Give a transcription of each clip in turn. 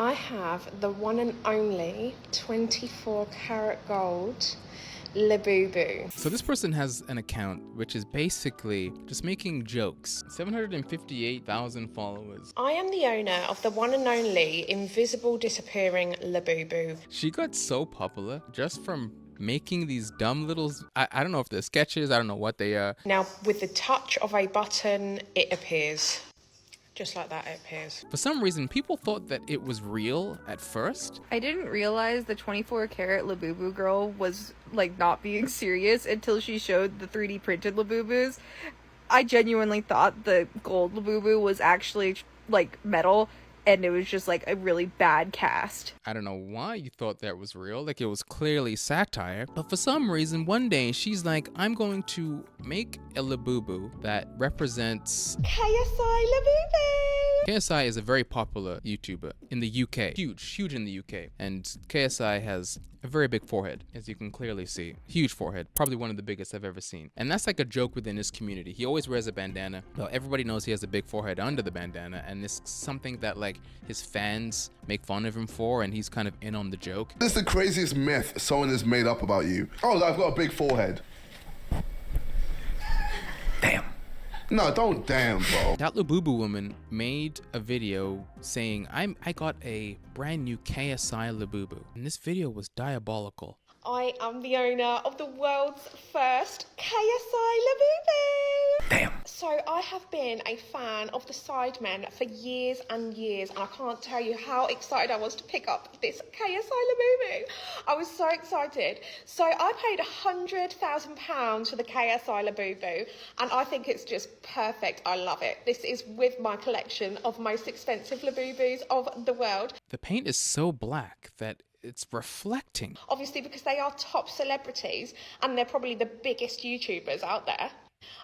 I have the one and only 24 karat gold Labubu. So this person has an account which is basically just making jokes. 758,000 followers. I am the owner of the one and only invisible disappearing Labubu. She got so popular just from making these dumb little, I don't know if they're sketches, I don't know what they are. Now, with the touch of a button, it appears. Just like that, it appears. For some reason, people thought that it was real at first. I didn't realize the 24 karat Labubu girl was like not being serious until she showed the 3D printed Labubus. I genuinely thought the gold Labubu was actually like metal, and it was just like a really bad cast. I don't know why you thought that was real, like it was clearly satire, but for some reason one day she's like, I'm going to make a Labubu that represents KSI Labubu! KSI is a very popular YouTuber in the UK, huge in the UK, and KSI has a very big forehead, as you can clearly see. Huge forehead, probably one of the biggest I've ever seen. And that's like a joke within his community. He always wears a bandana. Well, everybody knows he has a big forehead under the bandana, and it's something that like his fans make fun of him for, and he's kind of in on the joke. This is the craziest myth someone has made up about you. Oh, I've got a big forehead. Damn. No, don't damn, bro. That Labubu woman made a video saying, I got a brand new KSI Labubu. And this video was diabolical. I am the owner of the world's first KSI Labubu! Damn. So I have been a fan of the Sidemen for years and years, and I can't tell you how excited I was to pick up this KSI Labubu. I was so excited. So I paid £100,000 for the KSI Labubu, and I think it's just perfect. I love it. This is with my collection of most expensive Labubus of the world. The paint is so black that it's reflecting. Obviously, because they are top celebrities and they're probably the biggest YouTubers out there.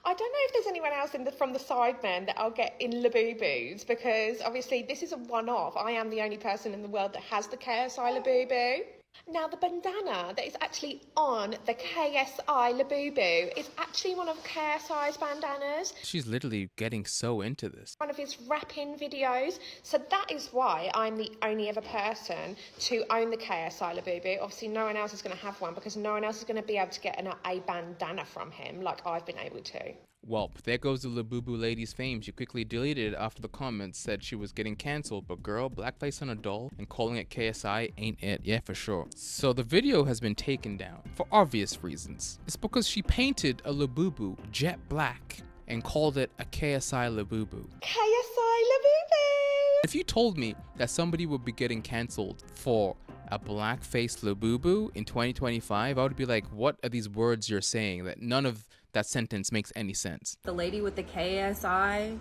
I don't know if there's anyone else from the Sidemen that I'll get in Labubus, because obviously this is a one-off. I am the only person in the world that has the KSI Labubu. Now, the bandana that is actually on the KSI Labubu is actually one of KSI's bandanas. She's literally getting so into this. One of his rapping videos. So that is why I'm the only other person to own the KSI Labubu. Obviously, no one else is going to have one, because no one else is going to be able to get a bandana from him like I've been able to. Well, there goes the Labubu lady's fame. She quickly deleted it after the comments said she was getting cancelled. But girl, blackface on a doll and calling it KSI ain't it. Yeah, for sure. So the video has been taken down for obvious reasons. It's because she painted a Labubu jet black and called it a KSI Labubu. KSI Labubu! If you told me that somebody would be getting cancelled for a blackface Labubu in 2025, I would be like, what are these words you're saying? That none of that sentence makes any sense. The lady with the KSI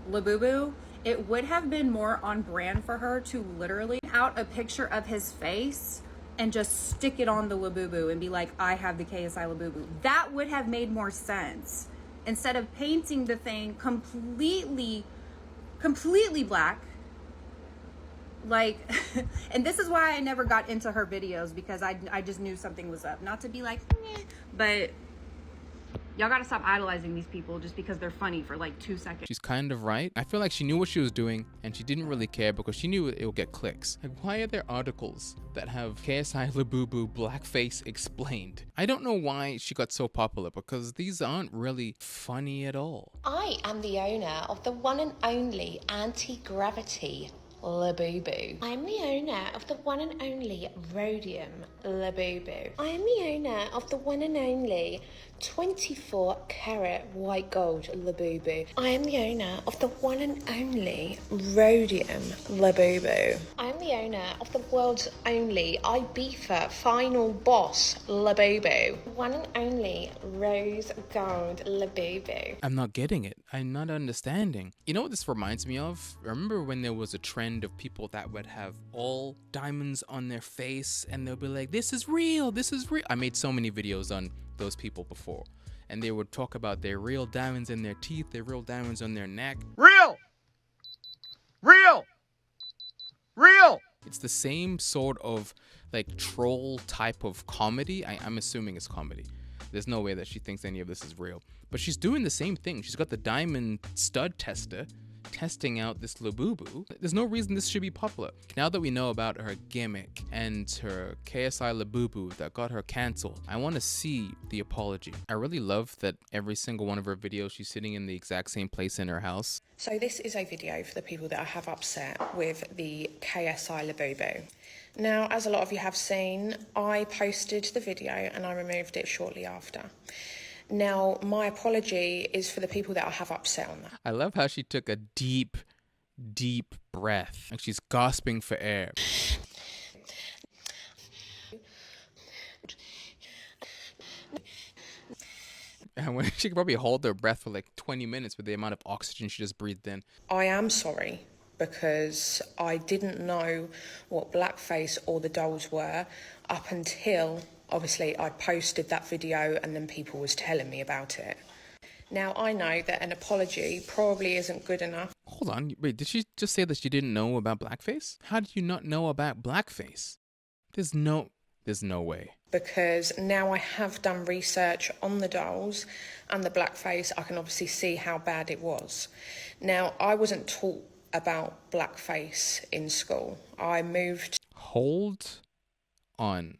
Labubu, it would have been more on brand for her to literally out a picture of his face and just stick it on the Labubu and be like, I have the KSI Labubu. That would have made more sense. Instead of painting the thing completely black. Like, and this is why I never got into her videos, because I just knew something was up. Not to be like, meh, but y'all gotta stop idolizing these people just because they're funny for like 2 seconds. She's kind of right. I feel like she knew what she was doing and she didn't really care because she knew it would get clicks. Like, why are there articles that have KSI Labubu blackface explained? I don't know why she got so popular, because these aren't really funny at all. I am the owner of the one and only anti-gravity Labubu. I am the owner of the one and only rhodium Labubu. I am the owner of the one and only 24 karat white gold Labubu. I am the owner of the one and only rhodium Labubu. I am the owner of the world's only Ibiza final boss Labubu. One and only rose gold Labubu. I'm not getting it. I'm not understanding. You know what this reminds me of? Remember when there was a trend of people that would have all diamonds on their face and they'll be like, this is real, this is real. I made so many videos on those people before, and they would talk about their real diamonds in their teeth, their real diamonds on their neck. Real! It's the same sort of like troll type of comedy. I'm assuming it's comedy. There's no way that she thinks any of this is real, but she's doing the same thing. She's got the diamond stud tester testing out this Labubu. There's no reason this should be popular. Now that we know about her gimmick and her KSI Labubu that got her cancelled, I want to see the apology. I really love that every single one of her videos, she's sitting in the exact same place in her house. So this is a video for the people that I have upset with the KSI Labubu. Now, as a lot of you have seen, I posted the video and I removed it shortly after. Now, my apology is for the people that I have upset on that. I love how she took a deep, deep breath. Like she's gasping for air. And when she could probably hold her breath for like 20 minutes with the amount of oxygen she just breathed in. I am sorry because I didn't know what blackface or the dolls were up until, obviously, I posted that video and then people was telling me about it. Now, I know that an apology probably isn't good enough. Hold on, wait, did she just say that she didn't know about blackface? How did you not know about blackface? There's no way. Because now I have done research on the dolls and the blackface, I can obviously see how bad it was. Now, I wasn't taught about blackface in school. I moved... Hold on.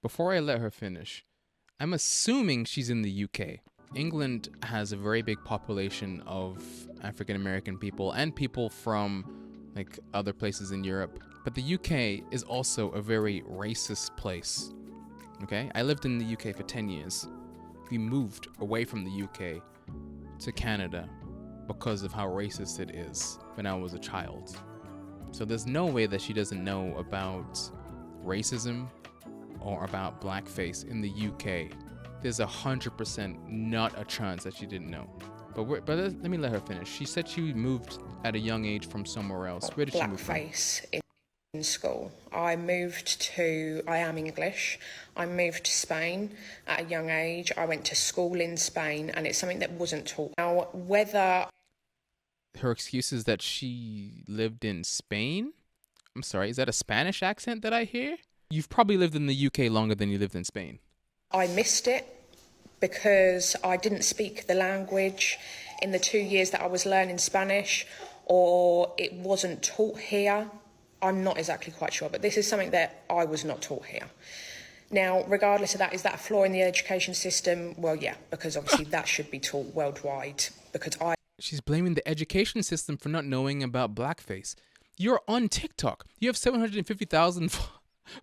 Before I let her finish, I'm assuming she's in the UK. England has a very big population of African American people and people from like other places in Europe. But the UK is also a very racist place. Okay? I lived in the UK for 10 years. We moved away from the UK to Canada because of how racist it is when I was a child. So there's no way that she doesn't know about racism or about blackface in the UK. There's 100% not a chance that she didn't know. But let me let her finish. She said she moved at a young age from somewhere else. Where did she move from? Blackface in school. I am English. I moved to Spain at a young age. I went to school in Spain and it's something that wasn't taught. Now, whether... Her excuse is that she lived in Spain? I'm sorry, is that a Spanish accent that I hear? You've probably lived in the UK longer than you lived in Spain. I missed it because I didn't speak the language in the 2 years that I was learning Spanish, or it wasn't taught here. I'm not exactly quite sure, but this is something that I was not taught here. Now, regardless of that, is that a flaw in the education system? Well, yeah, because obviously that should be taught worldwide, because She's blaming the education system for not knowing about blackface. You're on TikTok. You have 750,000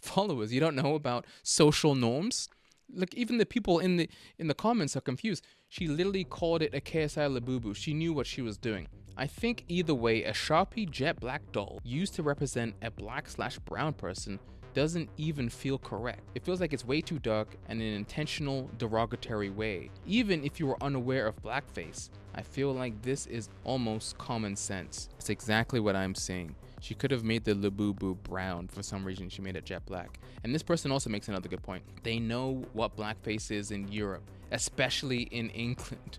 followers. You don't know about social norms? Like, even the people in the comments are confused. She literally called it a KSI Labubu. She knew what she was doing. I think either way, a Sharpie jet black doll used to represent a black/brown person doesn't even feel correct. It feels like it's way too dark and in an intentional derogatory way. Even if you were unaware of blackface, I feel like this is almost common sense. It's exactly what I'm saying. She could have made the Labubu brown. For some reason, she made it jet black. And this person also makes another good point. They know what blackface is in Europe, especially in England.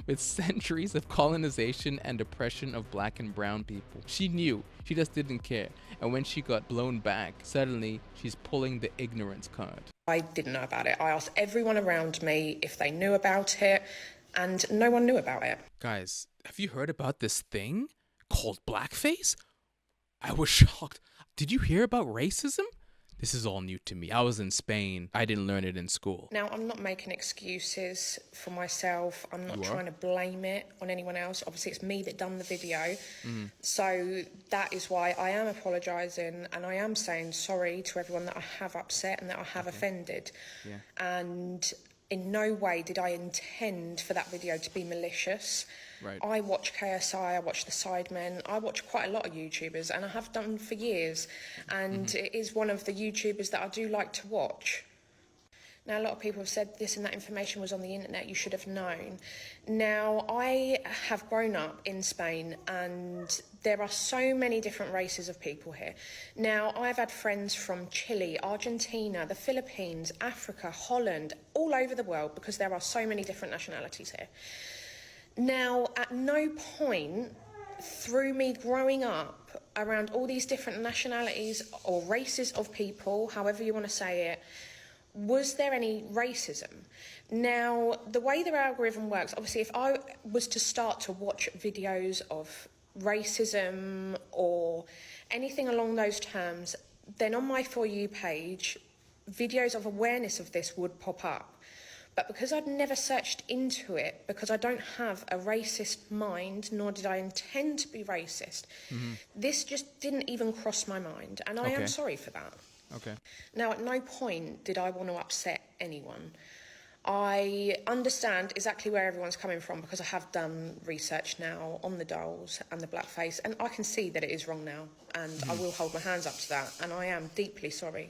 With centuries of colonization and oppression of black and brown people. She knew, she just didn't care. And when she got blown back, suddenly she's pulling the ignorance card. I didn't know about it. I asked everyone around me if they knew about it, and no one knew about it. Guys, have you heard about this thing called blackface? I was shocked. Did you hear about racism? This is all new to me. I was in Spain. I didn't learn it in school. Now, I'm not making excuses for myself. I'm not trying to blame it on anyone else. Obviously, it's me that done the video. So that is why I am apologising and I am saying sorry to everyone that I have upset and that I have offended. Yeah. And in no way did I intend for that video to be malicious. Right. I watch KSI, I watch The Sidemen, I watch quite a lot of YouTubers, and I have done for years, and it is one of the YouTubers that I do like to watch. Now, a lot of people have said this and that information was on the internet, you should have known. Now, I have grown up in Spain, and there are so many different races of people here. Now, I've had friends from Chile, Argentina, the Philippines, Africa, Holland, all over the world, because there are so many different nationalities here. Now, at no point through me growing up around all these different nationalities or races of people, however you want to say it, was there any racism? Now, the way the algorithm works, obviously, if I was to start to watch videos of racism or anything along those terms, then on my For You page, videos of awareness of this would pop up. But because I'd never searched into it, because I don't have a racist mind, nor did I intend to be racist, this just didn't even cross my mind. And I am sorry for that. Okay. Now, at no point did I want to upset anyone. I understand exactly where everyone's coming from because I have done research now on the dolls and the blackface, and I can see that it is wrong now, and I will hold my hands up to that, and I am deeply sorry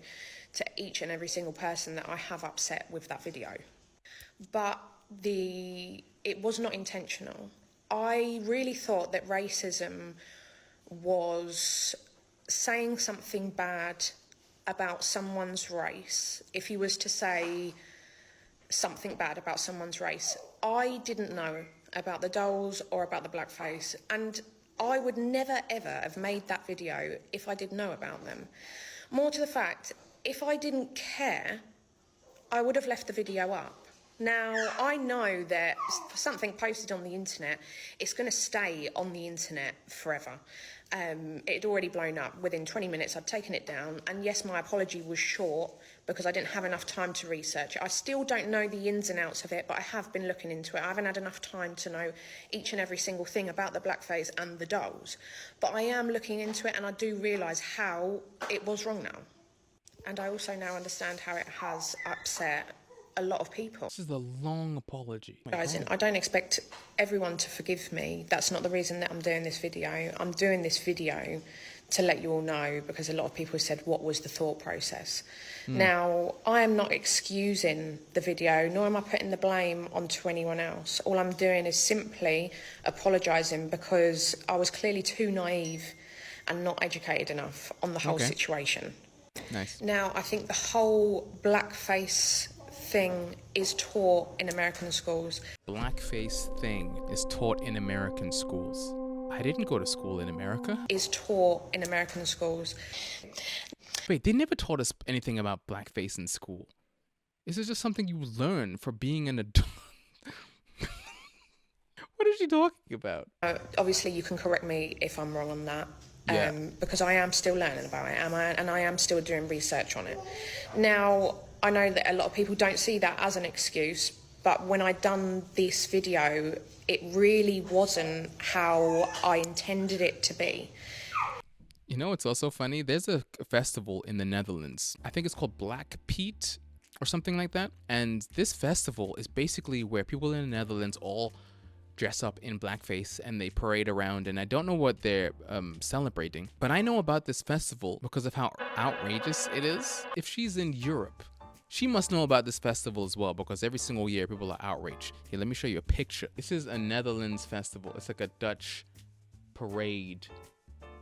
to each and every single person that I have upset with that video. But it was not intentional. I really thought that racism was saying something bad about someone's race. If you was to say something bad about someone's race, I didn't know about the dolls or about the blackface, and I would never ever have made that video if I did know about them. More to the fact, if I didn't care, I would have left the video up. Now, I know that for something posted on the internet, it's going to stay on the internet forever. It had already blown up. Within 20 minutes, I'd taken it down. And yes, my apology was short because I didn't have enough time to research it. I still don't know the ins and outs of it, but I have been looking into it. I haven't had enough time to know each and every single thing about the blackface and the dolls. But I am looking into it, and I do realise how it was wrong now. And I also now understand how it has upset a lot of people. This is a long apology. Guys, I don't expect everyone to forgive me. That's not the reason that I'm doing this video. I'm doing this video to let you all know because a lot of people said, what was the thought process? Now, I am not excusing the video, nor am I putting the blame onto anyone else. All I'm doing is simply apologising because I was clearly too naive and not educated enough on the whole situation. Nice. Now, I think the whole blackface thing is taught in American schools. Blackface thing is taught in American schools. I didn't go to school in America. Is taught in American schools. Wait, they never taught us anything about blackface in school. This is just something you learn for being an adult. What is she talking about? Obviously, you can correct me if I'm wrong on that. Yeah. Because I am still learning about it, and I am still doing research on it. Now, I know that a lot of people don't see that as an excuse, but when I done this video, it really wasn't how I intended it to be. You know, it's also funny. There's a festival in the Netherlands. I think it's called Black Pete or something like that. And this festival is basically where people in the Netherlands all dress up in blackface and they parade around, and I don't know what they're celebrating, but I know about this festival because of how outrageous it is. If she's in Europe, she must know about this festival as well, because every single year people are outraged. Here, let me show you a picture. This is a Netherlands festival. It's like a Dutch parade,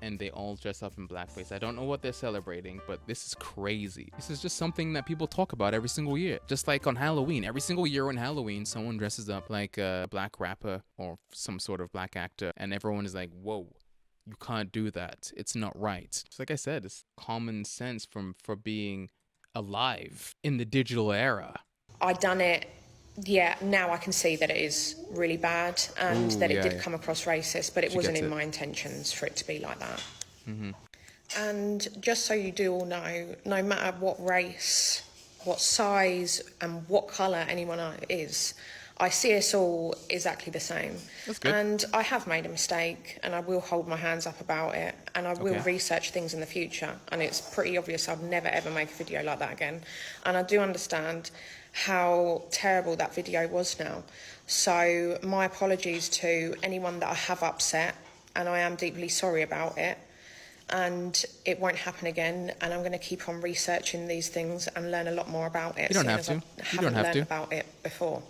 and they all dress up in blackface. I don't know what they're celebrating, but this is crazy. This is just something that people talk about every single year. Just like on Halloween. Every single year on Halloween, someone dresses up like a black rapper or some sort of black actor, and everyone is like, whoa, you can't do that. It's not right. It's like I said, it's common sense for being alive in the digital era. I done it. Yeah, now I can see that it is really bad and that it did come across racist, but it wasn't in my intentions for it to be like that. And just so you do all know, no matter what race, what size and what colour anyone is, I see us all exactly the same. That's good. And I have made a mistake, and I will hold my hands up about it, and I will research things in the future, and it's pretty obvious I'll never ever make a video like that again. And I do understand how terrible that video was now. So my apologies to anyone that I have upset, and I am deeply sorry about it, and it won't happen again, and I'm going to keep on researching these things and learn a lot more about it. You don't have to. I haven't learned about it before.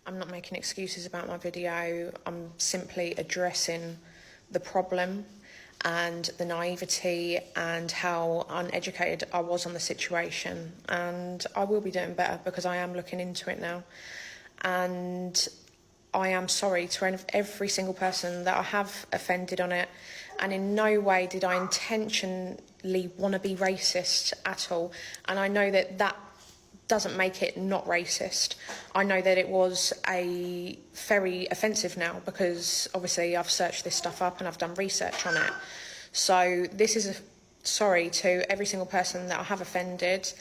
I'm not making excuses about my video. I'm simply addressing the problem and the naivety and how uneducated I was on the situation. And I will be doing better because I am looking into it now. And I am sorry to every single person that I have offended on it. And in no way did I intentionally want to be racist at all. And I know that doesn't make it not racist. I know that it was a very offensive now because obviously I've searched this stuff up and I've done research on it. So this is a sorry to every single person that I have offended,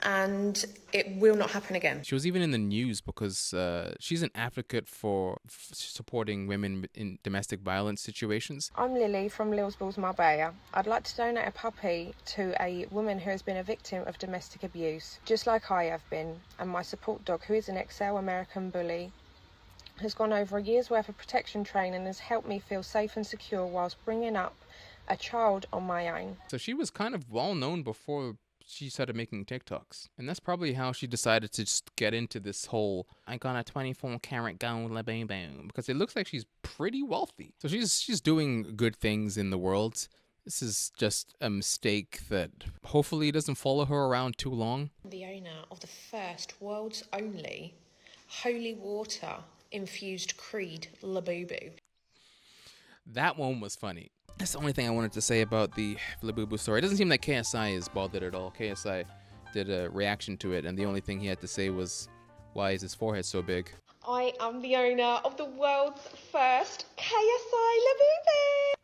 and it will not happen again. She was even in the news because she's an advocate for supporting women in domestic violence situations. I'm Lily from Lilsbills, Marbella. I'd like to donate a puppy to a woman who has been a victim of domestic abuse, just like I have been, and my support dog, who is an XL American bully, has gone over a year's worth of protection training and has helped me feel safe and secure whilst bringing up a child on my own. So she was kind of well known before she started making TikToks. And that's probably how she decided to just get into this whole, I got a 24-karat gold Labubu, because it looks like she's pretty wealthy. So she's doing good things in the world. This is just a mistake that hopefully doesn't follow her around too long. The owner of the first world's only holy water infused creed Labubu. That one was funny. That's the only thing I wanted to say about the Labubu story. It doesn't seem like KSI is bothered at all. KSI did a reaction to it, and the only thing he had to say was, why is his forehead so big? I am the owner of the world's first KSI Labubu.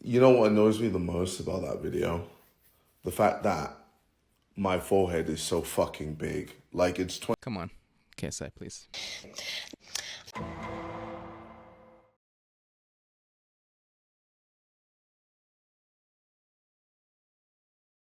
You know what annoys me the most about that video? The fact that my forehead is so fucking big. Like, it's Come on, KSI, please.